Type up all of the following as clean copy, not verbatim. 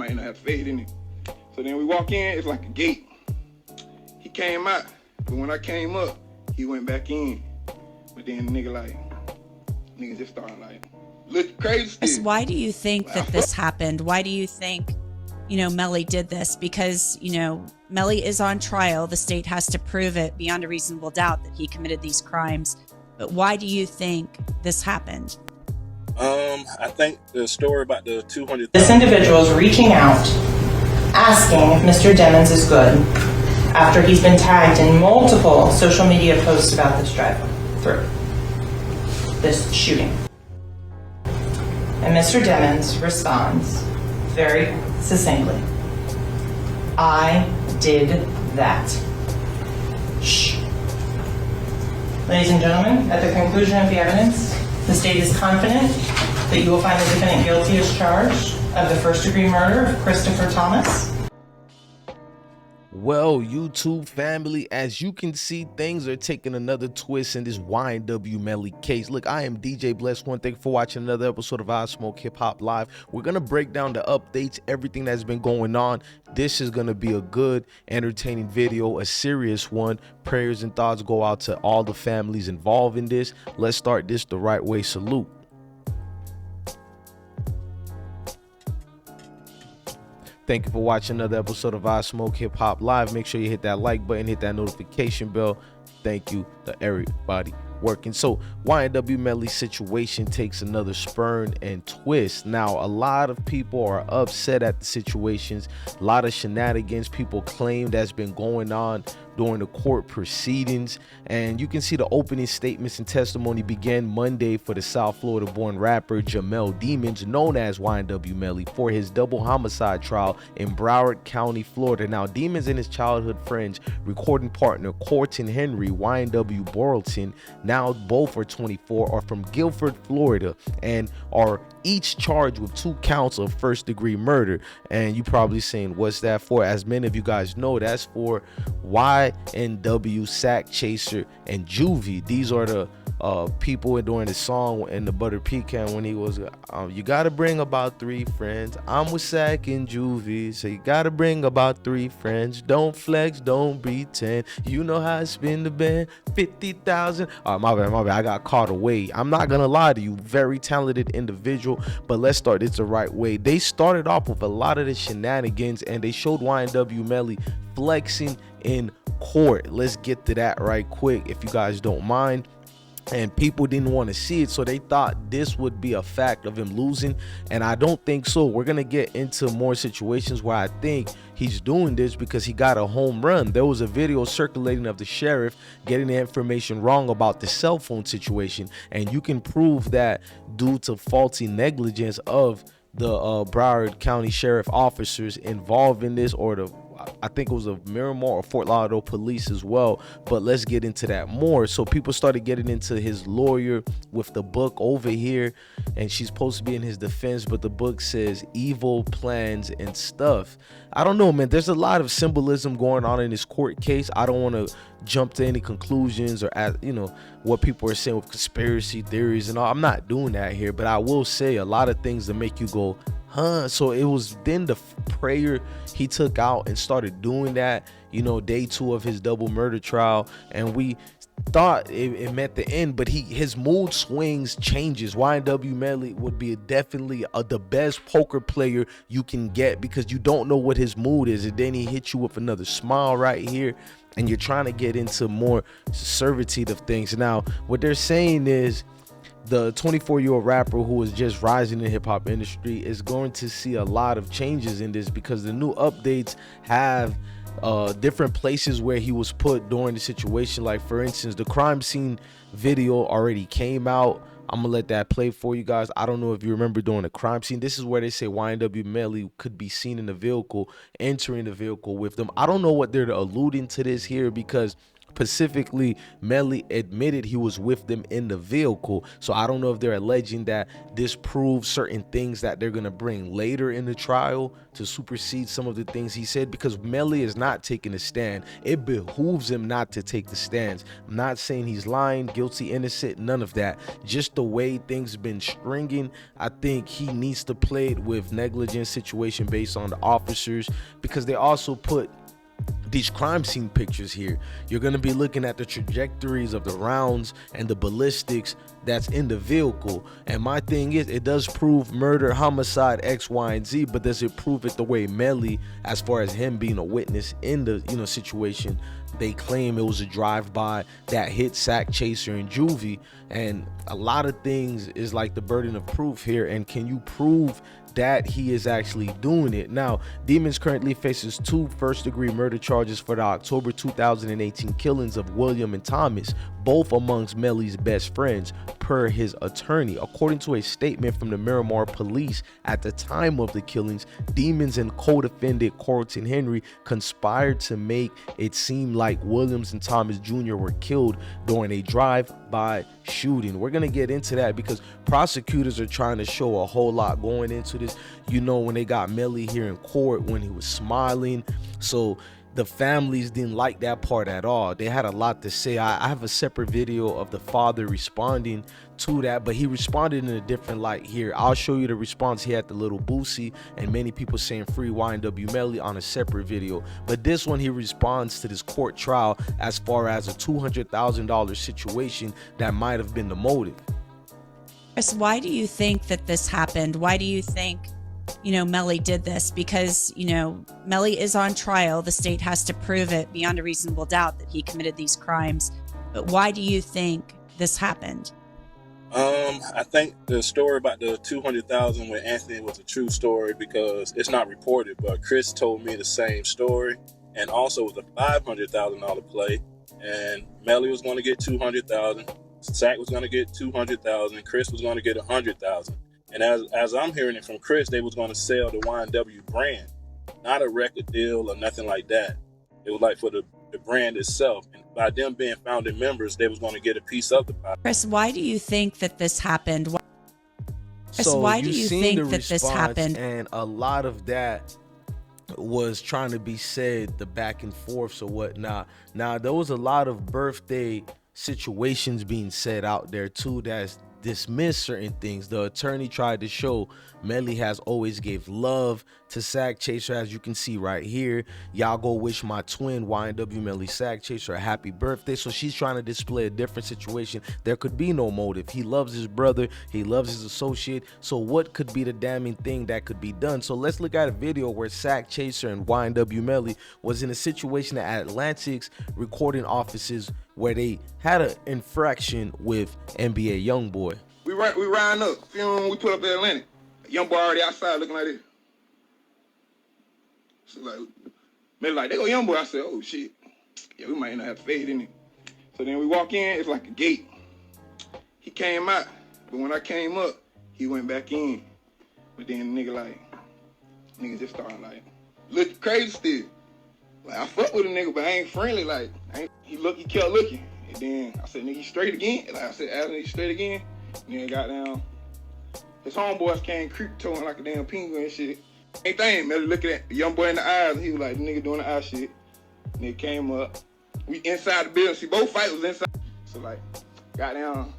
might not have fade in it. So then we walk in, it's like a gate. He came out, but when I came up, he went back in. But then the nigga just started like, look crazy still. Why do you think that this happened? Why do you think, Melly did this? Because, Melly is on trial. The state has to prove it beyond a reasonable doubt that he committed these crimes. But why do you think this happened? I think the story about the 200. This individual is reaching out, asking if Mr. Demmons is good after he's been tagged in multiple social media posts about this drive-through, this shooting. And Mr. Demmons responds very succinctly, I did that. Shh. Ladies and gentlemen, at the conclusion of the evidence, the state is confident that you will find the defendant guilty as charged of the first-degree murder of Christopher Thomas. Well, YouTube family, as you can see, things are taking another twist in this YNW Melly case. Look, I am DJ Bless One. Thank you for watching another episode of IsmokeHiphop Live. We're going to break down the updates, everything that's been going on. This is going to be a good, entertaining video, a serious one. Prayers and thoughts go out to all the families involved in this. Let's start this the right way. Salute. Thank you for watching another episode of IsmokeHiphop Live. Make sure you hit that like button, hit that notification bell. Thank you to everybody working. So YNW Melly situation takes another spurn and twist. Now, a lot of people are upset at the situations. A lot of shenanigans people claim that's been going on during the court proceedings, and you can see the opening statements and testimony began Monday for the South Florida born rapper Jamel Demons, known as YNW Melly, for his double homicide trial in Broward County, Florida. Now, Demons and his childhood friends, recording partner Corton Henry, YNW Borleton, now both are 24, are from Guilford, Florida, and are each charged with 2 counts of first-degree murder. And you probably saying, what's that for? As many of you guys know, that's for YNW, Sack Chaser, and Juvie. These are the people during the song in the Butter Pecan when he was, you gotta bring about 3 friends. I'm with Sack and Juvie, so you gotta bring about 3 friends. Don't flex, don't pretend. You know how I spin the band, 50,000. My bad, I got caught away. I'm not gonna lie to you, very talented individual, but let's start this the right way. They started off with a lot of the shenanigans, and they showed YNW Melly flexing in court. Let's get to that right quick, if you guys don't mind. And people didn't want to see it, so they thought this would be a fact of him losing, and I don't think so. We're gonna get into more situations where I think he's doing this because he got a home run. There was a video circulating of the sheriff getting the information wrong about the cell phone situation, and you can prove that due to faulty negligence of the Broward County sheriff officers involved in this, or I think it was a Miramar or Fort Lauderdale police as well. But let's get into that more. So people started getting into his lawyer with the book over here, and she's supposed to be in his defense, but the book says evil plans and stuff. I don't know, man. There's a lot of symbolism going on in this court case. I don't want to jump to any conclusions or what people are saying with conspiracy theories and all. I'm not doing that here, but I will say a lot of things that make you go, huh? So it was then the prayer he took out and started doing that, day 2 of his double murder trial, and we thought it meant the end, but his mood swings changes. YNW Melly would be definitely the best poker player you can get, because you don't know what his mood is, and then he hits you with another smile right here, and you're trying to get into more servitude of things. Now, what they're saying is the 24-year-old rapper who is just rising in the hip-hop industry is going to see a lot of changes in this, because the new updates have different places where he was put during the situation. Like, for instance, the crime scene video already came out. I'm gonna let that play for you guys. I don't know if you remember during the crime scene, this is where they say YNW Melly could be seen in the vehicle, entering the vehicle with them. I don't know what they're alluding to this here, because specifically, Melly admitted he was with them in the vehicle. So I don't know if they're alleging that this proves certain things that they're gonna bring later in the trial to supersede some of the things he said, because Melly is not taking a stand. It behooves him not to take the stands. I'm not saying he's lying, guilty, innocent, none of that. Just the way things been stringing, I think he needs to play it with negligence situation based on the officers, because they also put these crime scene pictures here. You're going to be looking at the trajectories of the rounds and the ballistics that's in the vehicle. And my thing is, it does prove murder, homicide, X, Y, and Z, but does it prove it the way Melly, as far as him being a witness in the situation, they claim it was a drive-by that hit Sack Chaser and Juvie? And a lot of things is like the burden of proof here, and can you prove that he is actually doing it? Now, Demons currently faces 2 first-degree murder charges for the October 2018 killings of William and Thomas, both amongst Melly's best friends, per his attorney. According to a statement from the Miramar police, at the time of the killings, Demons and co-defendant Corlton Henry conspired to make it seem like Williams and Thomas Jr. were killed during a drive-by shooting. We're gonna get into that because prosecutors are trying to show a whole lot going into this. You know, when they got Melly here in court, when he was smiling, so the families didn't like that part at all. They had a lot to say. I have a separate video of the father responding to that, but he responded in a different light here. I'll show you the response he had to Little Boosie and many people saying free YNW Melly on a separate video. But this one, he responds to this court trial as far as a $200,000 situation that might have been the motive. Chris, why do you think that this happened? Why do you think, Melly did this? Because, Melly is on trial. The state has to prove it beyond a reasonable doubt that he committed these crimes. But why do you think this happened? I think the story about the 200,000 with Anthony was a true story because it's not reported, but Chris told me the same story, and also it was a $500,000 play, and Melly was going to get 200,000, Sack was going to get 200,000, Chris was going to get 100,000. And as I'm hearing it from Chris, they was going to sell the YNW brand, not a record deal or nothing like that. It was like for the brand itself. And by them being founding members, they was going to get a piece of the pie. Chris, why do you think that this happened? Chris, So why do you think that this happened? And a lot of that was trying to be said, the back and forths or whatnot. Now, there was a lot of birthday situations being said out there too that's dismiss certain things. The attorney tried to show Melly has always gave love to Sack Chaser, as you can see right here. Y'all go wish my twin YNW Melly Sack Chaser a happy birthday. So she's trying to display a different situation. There could be no motive. He loves his brother, he loves his associate, so what could be the damning thing that could be done? So let's look at a video where Sack Chaser and YNW Melly was in a situation at Atlantic's recording offices where they had an infraction with NBA Youngboy. We riding up. We pull up to Atlantic. Young boy already outside looking like this. So like, they go Young boy. I said, oh shit. Yeah, we might not have to fade in it. So then we walk in, it's like a gate. He came out, but when I came up, he went back in. But then nigga just started looking crazy still. Like, I fuck with a nigga, but I ain't friendly. Like, he kept looking. And then I said, nigga, you straight again? Like I said, Adam, you straight again? And then got down. His homeboys came creep-toeing like a damn penguin and shit. Same thing, man. Looking at the young boy in the eyes, and he was like, the nigga doing the eye shit. Nigga came up. We inside the building. See, both fights was inside. So, got down.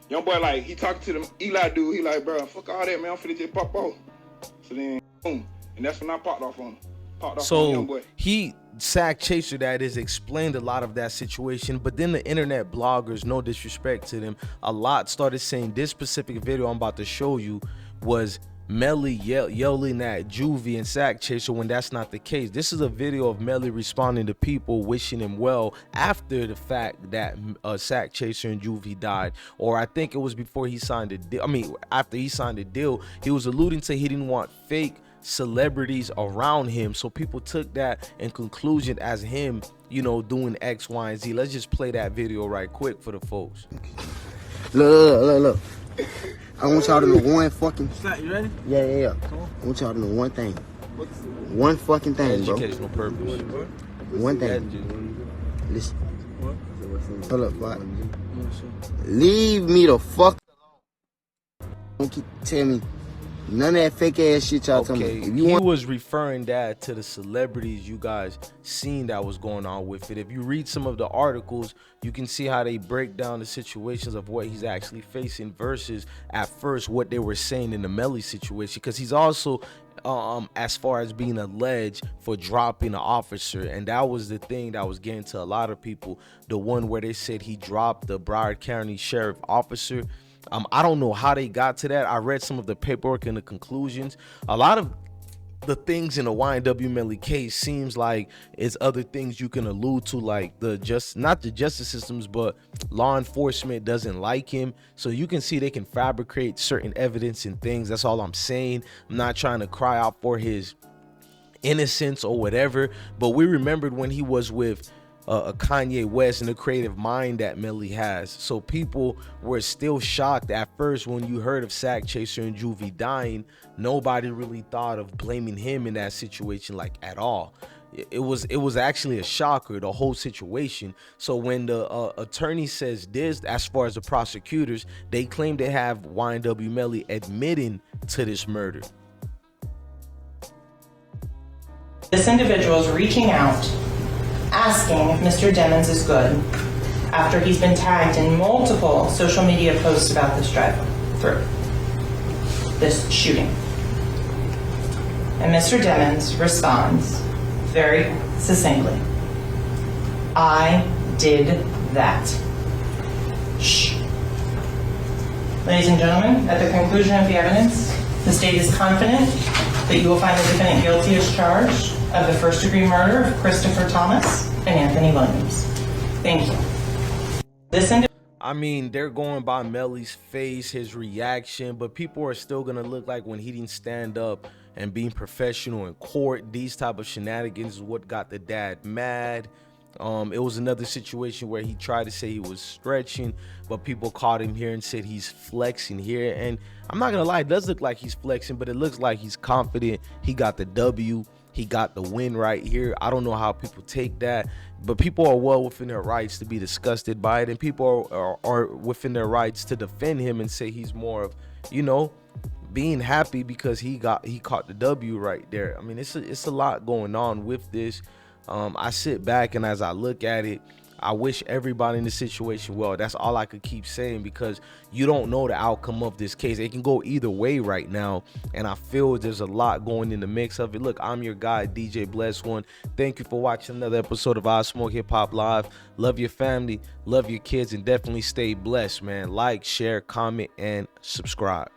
Young boy, he talking to the Eli dude. He like, bro, fuck all that, man. I'm finna just pop off. So then, boom. And that's when I popped off on him. So Sack Chaser, that is, explained a lot of that situation, but then the internet bloggers, no disrespect to them, a lot started saying this specific video I'm about to show you was Melly yelling at Juvie and Sack Chaser when that's not the case. This is a video of Melly responding to people wishing him well after the fact that Sack Chaser and Juvie died, or I think it was before he signed a deal. I mean, after he signed a deal, he was alluding to he didn't want fake celebrities around him, so people took that in conclusion as him, doing X, Y, and Z. Let's just play that video right quick for the folks. Look. I want y'all to know one fucking. You ready? Yeah. I want y'all to know one thing. One fucking thing, bro. Educational purpose. One thing. Listen. Hold up, fuck. Leave me the fuck alone. Don't keep telling me none of that fake ass shit y'all talking Okay, about. If you he want, was referring that to the celebrities you guys seen that was going on with it. If you read some of the articles, you can see how they break down the situations of what he's actually facing versus at first what they were saying in the Melly situation, because he's also as far as being alleged for dropping an officer, and that was the thing that was getting to a lot of people, the one where they said he dropped the Broward County sheriff officer. I don't know how they got to that. I read some of the paperwork and the conclusions. A lot of the things in the YNW Melly case seems like it's other things you can allude to, like not the justice systems, but law enforcement doesn't like him. So you can see they can fabricate certain evidence and things. That's all I'm saying. I'm not trying to cry out for his innocence or whatever, but we remembered when he was with a Kanye West and the creative mind that Melly has. So people were still shocked at first when you heard of Sack Chaser and Juvie dying. Nobody really thought of blaming him in that situation, like, at all. It was actually a shocker, the whole situation. So when the attorney says this, as far as the prosecutors, they claim they have YNW Melly admitting to this murder. This individual is reaching out, asking if Mr. Demons is good after he's been tagged in multiple social media posts about this drive-through, this shooting. And Mr. Demons responds very succinctly, "I did that." Shh. Ladies and gentlemen, at the conclusion of the evidence, the state is confident that you will find the defendant guilty as charged of the first-degree murder of Christopher Thomas and Anthony Williams. Thank you. I mean, they're going by Melly's face, his reaction, but people are still gonna look like when he didn't stand up and being professional in court. These type of shenanigans is what got the dad mad. It was another situation where he tried to say he was stretching, but people caught him here and said he's flexing here. And I'm not gonna lie, it does look like he's flexing, but it looks like he's confident. He got the W. He got the win right here. I don't know how people take that, but people are well within their rights to be disgusted by it, and people are within their rights to defend him and say he's more of, being happy because he caught the W right there. I mean, it's a lot going on with this. I sit back and as I look at it, I wish everybody in the situation well. That's all I could keep saying, because you don't know the outcome of this case. It can go either way right now, and I feel there's a lot going in the mix of it. Look, I'm your guy, DJ Bless One. Thank you for watching another episode of IsmokeHiphop Live. Love your family, love your kids, and definitely stay blessed, man. Like, share, comment, and subscribe.